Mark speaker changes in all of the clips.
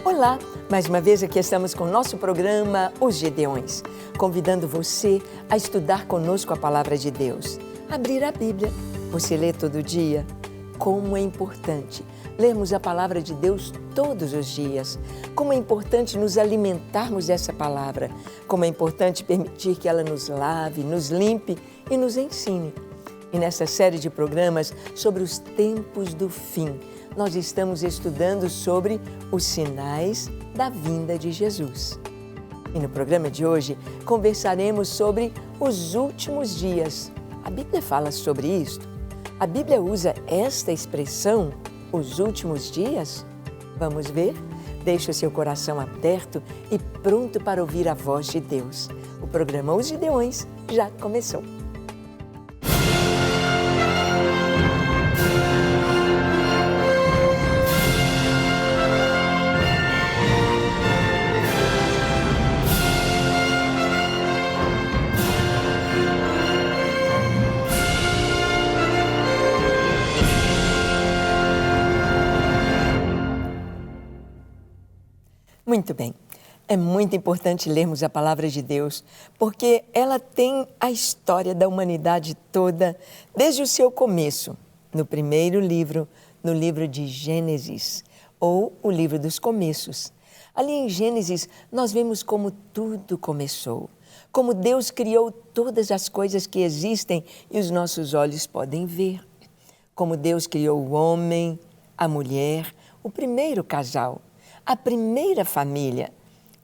Speaker 1: Olá, mais uma vez aqui estamos com o nosso programa Os Gedeões, convidando você a estudar conosco a Palavra de Deus. Abrir a Bíblia, você lê todo dia. Como é importante lermos a Palavra de Deus todos os dias. Como é importante nos alimentarmos dessa Palavra. Como é importante permitir que ela nos lave, nos limpe e nos ensine. E nessa série de programas sobre os tempos do fim, nós estamos estudando sobre os sinais da vinda de Jesus. E no programa de hoje conversaremos sobre os últimos dias. A Bíblia fala sobre isto? A Bíblia usa esta expressão, os últimos dias? Vamos ver? Deixe o seu coração aberto e pronto para ouvir a voz de Deus. O programa Os Gedeões já começou. Muito bem, é muito importante lermos a Palavra de Deus, porque ela tem a história da humanidade toda, desde o seu começo, no primeiro livro, no livro de Gênesis, ou o livro dos começos. Ali em Gênesis, nós vemos como tudo começou, como Deus criou todas as coisas que existem e os nossos olhos podem ver, como Deus criou o homem, a mulher, o primeiro casal, a primeira família,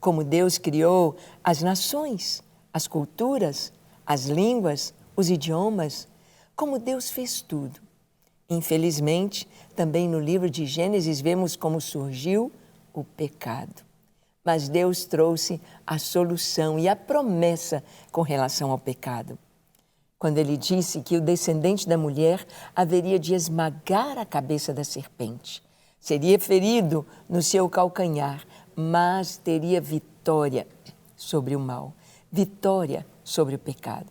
Speaker 1: como Deus criou as nações, as culturas, as línguas, os idiomas, como Deus fez tudo. Infelizmente, também no livro de Gênesis vemos como surgiu o pecado. Mas Deus trouxe a solução e a promessa com relação ao pecado. Quando Ele disse que o descendente da mulher haveria de esmagar a cabeça da serpente. Seria ferido no seu calcanhar, mas teria vitória sobre o mal, vitória sobre o pecado.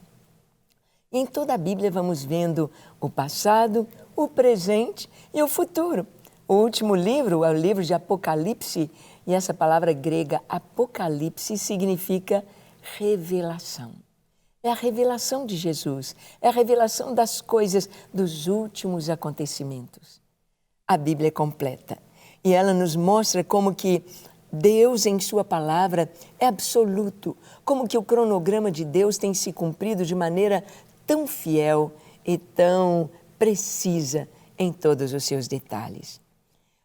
Speaker 1: E em toda a Bíblia vamos vendo o passado, o presente e o futuro. O último livro é o livro de Apocalipse, e essa palavra grega Apocalipse significa revelação. É a revelação de Jesus, é a revelação das coisas, dos últimos acontecimentos. A Bíblia é completa e ela nos mostra como que Deus em sua palavra é absoluto, como que o cronograma de Deus tem se cumprido de maneira tão fiel e tão precisa em todos os seus detalhes.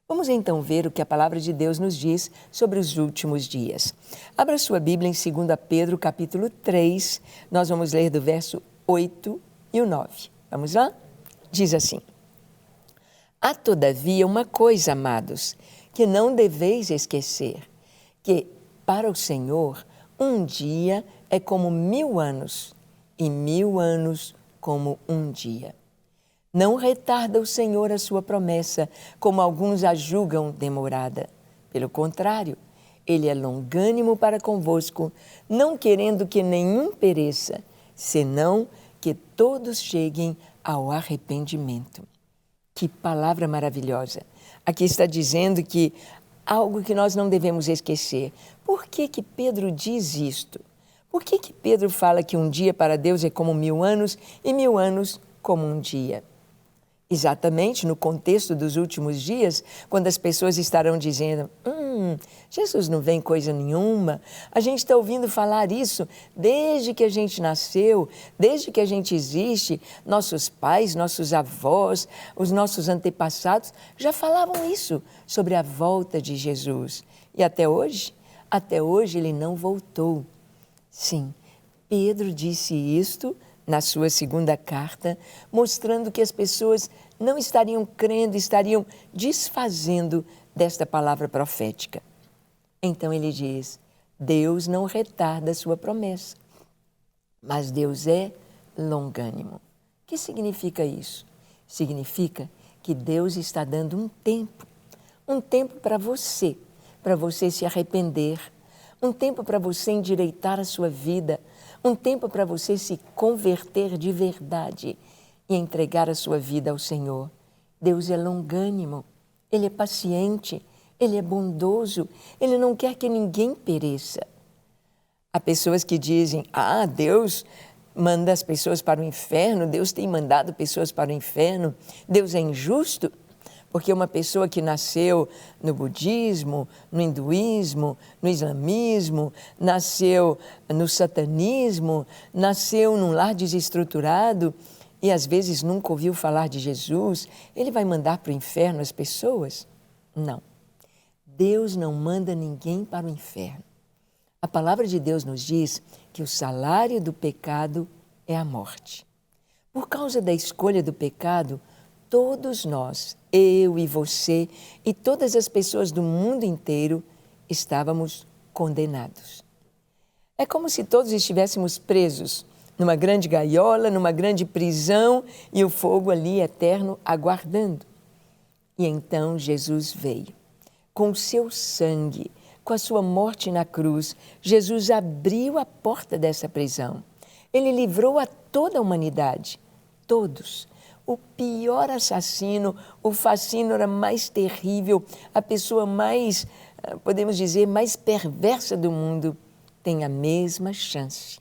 Speaker 1: Vamos então ver o que a palavra de Deus nos diz sobre os últimos dias. Abra sua Bíblia em 2 Pedro capítulo 3, nós vamos ler do verso 8 e o 9. Vamos lá? Diz assim: Há todavia uma coisa, amados, que não deveis esquecer, que para o Senhor um dia é como 1000 anos, e 1000 anos como um dia. Não retarda o Senhor a sua promessa, como alguns a julgam demorada. Pelo contrário, Ele é longânimo para convosco, não querendo que nenhum pereça, senão que todos cheguem ao arrependimento. Que palavra maravilhosa! Aqui está dizendo que algo que nós não devemos esquecer. Por que que Pedro diz isto? Por que que Pedro fala que um dia para Deus é como 1000 anos e 1000 anos como um dia? Exatamente no contexto dos últimos dias, quando as pessoas estarão dizendo: Jesus não vem coisa nenhuma. A gente está ouvindo falar isso desde que a gente nasceu, desde que a gente existe. Nossos pais, nossos avós, os nossos antepassados já falavam isso sobre a volta de Jesus. E até hoje Ele não voltou. Sim, Pedro disse isto na sua segunda carta, mostrando que as pessoas não estariam crendo, estariam desfazendo desta palavra profética. Então ele diz: Deus não retarda a sua promessa, mas Deus é longânimo. O que significa isso? Significa que Deus está dando um tempo para você se arrepender, um tempo para você endireitar a sua vida, um tempo para você se converter de verdade e entregar a sua vida ao Senhor. Deus é longânimo, Ele é paciente, Ele é bondoso, Ele não quer que ninguém pereça. Há pessoas que dizem, Deus manda as pessoas para o inferno, Deus tem mandado pessoas para o inferno, Deus é injusto, porque uma pessoa que nasceu no budismo, no hinduísmo, no islamismo, nasceu no satanismo, nasceu num lar desestruturado e às vezes nunca ouviu falar de Jesus, ele vai mandar para o inferno as pessoas? Não. Deus não manda ninguém para o inferno. A palavra de Deus nos diz que o salário do pecado é a morte. Por causa da escolha do pecado, todos nós, eu e você e todas as pessoas do mundo inteiro, estávamos condenados. É como se todos estivéssemos presos numa grande gaiola, numa grande prisão e o fogo ali eterno aguardando. E então Jesus veio. Com o seu sangue, com a sua morte na cruz, Jesus abriu a porta dessa prisão. Ele livrou a toda a humanidade, todos. O pior assassino, o fascínora mais terrível, a pessoa mais, podemos dizer, mais perversa do mundo, tem a mesma chance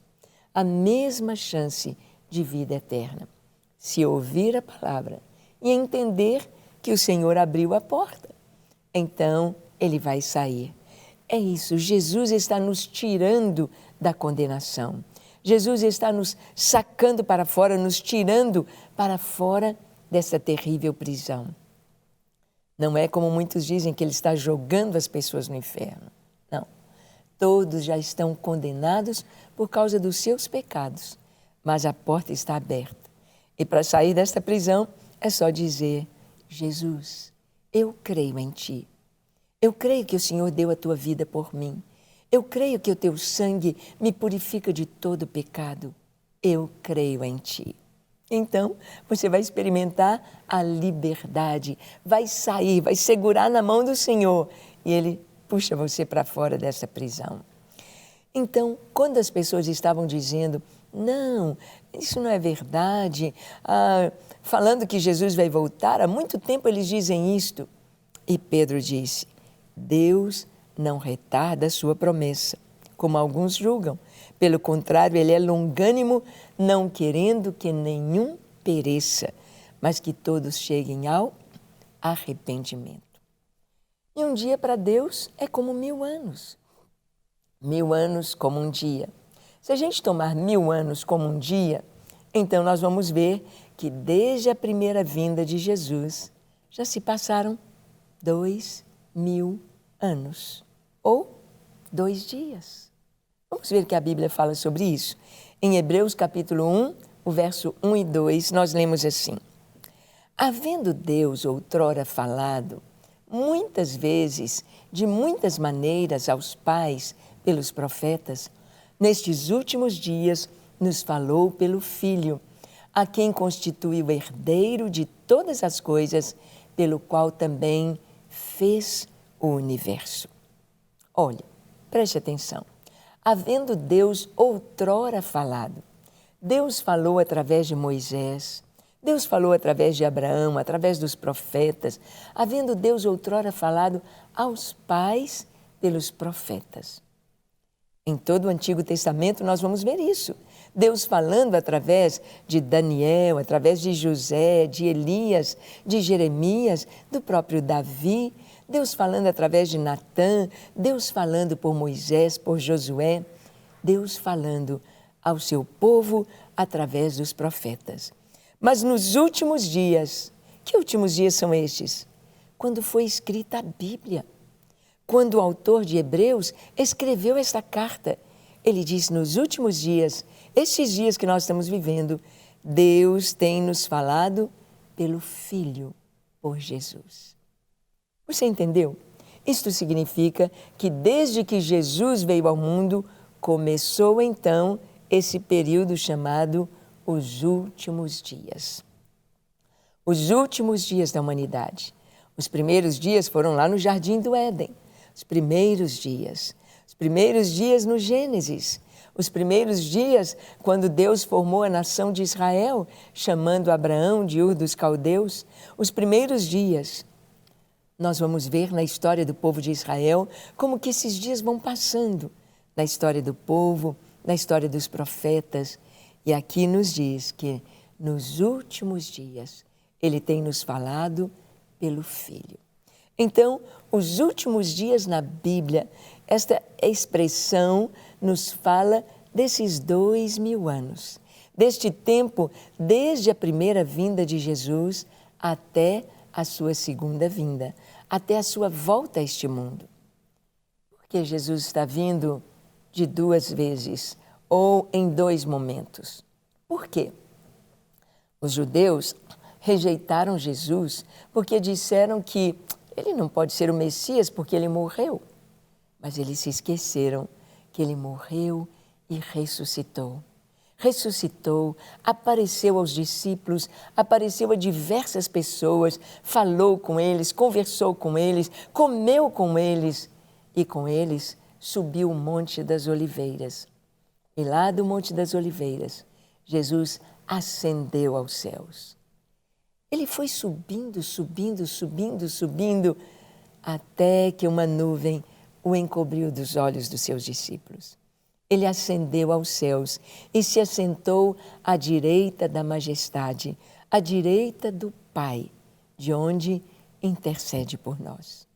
Speaker 1: de vida eterna. Se ouvir a palavra e entender que o Senhor abriu a porta, então ele vai sair. É isso, Jesus está nos tirando da condenação. Jesus está nos sacando para fora, nos tirando para fora dessa terrível prisão. Não é como muitos dizem que ele está jogando as pessoas no inferno. Não. Todos já estão condenados por causa dos seus pecados, mas a porta está aberta. E para sair desta prisão é só dizer, Jesus, eu creio em Ti. Eu creio que o Senhor deu a Tua vida por mim. Eu creio que o Teu sangue me purifica de todo pecado. Eu creio em Ti. Então, você vai experimentar a liberdade, vai sair, vai segurar na mão do Senhor e Ele puxa você para fora dessa prisão. Então, quando as pessoas estavam dizendo, não, isso não é verdade, falando que Jesus vai voltar, há muito tempo eles dizem isto. E Pedro disse, Deus não retarda a sua promessa, como alguns julgam. Pelo contrário, Ele é longânimo, não querendo que nenhum pereça, mas que todos cheguem ao arrependimento. E um dia para Deus é como 1000 anos. 1000 anos como um dia. Se a gente tomar 1000 anos como um dia, então nós vamos ver que desde a primeira vinda de Jesus já se passaram 2000 anos, ou 2 dias. Vamos ver o que a Bíblia fala sobre isso. Em Hebreus capítulo 1, o verso 1 e 2, nós lemos assim. Havendo Deus outrora falado, muitas vezes, de muitas maneiras aos pais, pelos profetas, nestes últimos dias nos falou pelo Filho, a quem constitui o herdeiro de todas as coisas, pelo qual também fez o universo. Olha, preste atenção. Havendo Deus outrora falado, Deus falou através de Moisés, Deus falou através de Abraão, através dos profetas, havendo Deus outrora falado aos pais pelos profetas. Em todo o Antigo Testamento nós vamos ver isso. Deus falando através de Daniel, através de José, de Elias, de Jeremias, do próprio Davi, Deus falando através de Natã, Deus falando por Moisés, por Josué, Deus falando ao seu povo através dos profetas. Mas nos últimos dias, que últimos dias são estes? Quando foi escrita a Bíblia. Quando o autor de Hebreus escreveu esta carta, ele diz, nos últimos dias, estes dias que nós estamos vivendo, Deus tem nos falado pelo Filho, por Jesus. Você entendeu? Isto significa que desde que Jesus veio ao mundo, começou então esse período chamado os últimos dias. Os últimos dias da humanidade. Os primeiros dias foram lá no Jardim do Éden. Os primeiros dias no Gênesis, os primeiros dias quando Deus formou a nação de Israel, chamando Abraão de Ur dos Caldeus, os primeiros dias. Nós vamos ver na história do povo de Israel como que esses dias vão passando, na história do povo, na história dos profetas. E aqui nos diz que nos últimos dias Ele tem nos falado pelo Filho. Então, os últimos dias na Bíblia, esta expressão nos fala desses 2000 anos, deste tempo desde a primeira vinda de Jesus até a sua segunda vinda, até a sua volta a este mundo. Porque Jesus está vindo de 2 vezes ou em 2 momentos. Por quê? Os judeus rejeitaram Jesus porque disseram que ele não pode ser o Messias porque ele morreu. Mas eles se esqueceram que ele morreu e ressuscitou. Ressuscitou, apareceu aos discípulos, apareceu a diversas pessoas, falou com eles, conversou com eles, comeu com eles e com eles subiu o Monte das Oliveiras. E lá do Monte das Oliveiras, Jesus ascendeu aos céus. Ele foi subindo, subindo, subindo, subindo, até que uma nuvem o encobriu dos olhos dos seus discípulos. Ele ascendeu aos céus e se assentou à direita da majestade, à direita do Pai, de onde intercede por nós.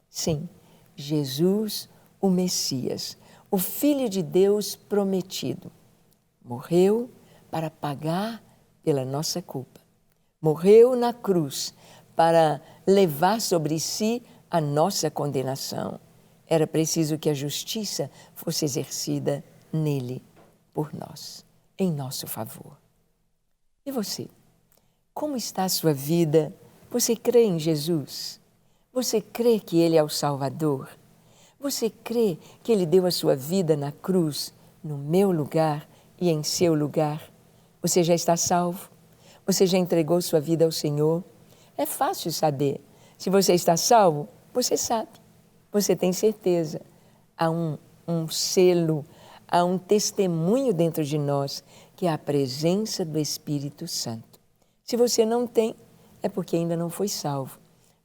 Speaker 1: Sim, Jesus, o Messias, o Filho de Deus prometido, morreu para pagar pela nossa culpa. Morreu na cruz para levar sobre si a nossa condenação. Era preciso que a justiça fosse exercida nele, por nós, em nosso favor. E você? Como está a sua vida? Você crê em Jesus? Você crê que Ele é o Salvador? Você crê que Ele deu a sua vida na cruz, no meu lugar e em seu lugar? Você já está salvo? Você já entregou sua vida ao Senhor? É fácil saber. Se você está salvo, você sabe. Você tem certeza. Há um selo, há um testemunho dentro de nós, que é a presença do Espírito Santo. Se você não tem, é porque ainda não foi salvo.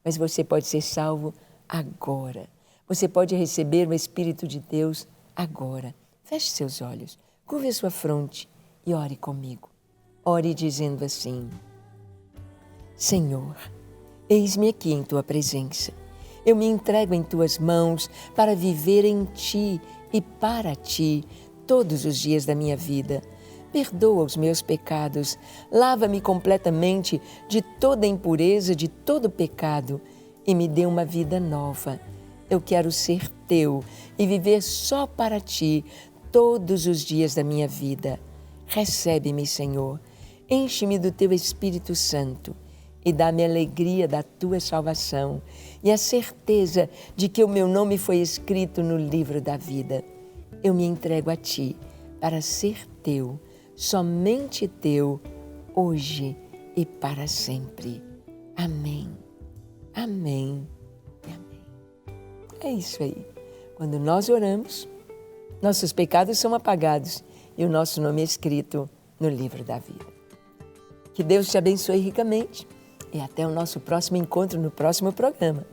Speaker 1: Mas você pode ser salvo agora. Você pode receber o Espírito de Deus agora. Feche seus olhos, curve a sua fronte e ore comigo. Ore dizendo assim: Senhor, eis-me aqui em Tua presença. Eu me entrego em Tuas mãos para viver em Ti e para Ti todos os dias da minha vida. Perdoa os meus pecados, lava-me completamente de toda impureza, de todo pecado e me dê uma vida nova. Eu quero ser Teu e viver só para Ti todos os dias da minha vida. Recebe-me, Senhor, enche-me do Teu Espírito Santo e dá-me a alegria da Tua salvação e a certeza de que o meu nome foi escrito no livro da vida. Eu me entrego a Ti para ser Teu, somente Teu, hoje e para sempre. Amém, amém e amém. É isso aí. Quando nós oramos, nossos pecados são apagados e o nosso nome é escrito no livro da vida. Que Deus te abençoe ricamente e até o nosso próximo encontro no próximo programa.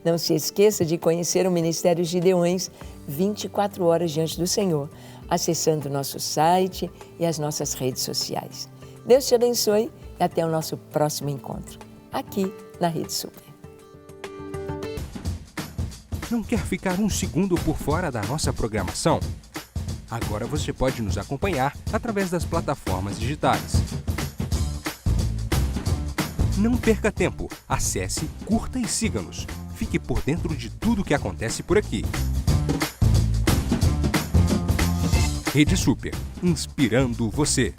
Speaker 1: Não se esqueça de conhecer o Ministério Gideões 24 horas diante do Senhor, acessando o nosso site e as nossas redes sociais. Deus te abençoe e até o nosso próximo encontro, aqui na Rede Super.
Speaker 2: Não quer ficar um segundo por fora da nossa programação? Agora você pode nos acompanhar através das plataformas digitais. Não perca tempo, acesse, curta e siga-nos. Fique por dentro de tudo o que acontece por aqui. Rede Super, inspirando você.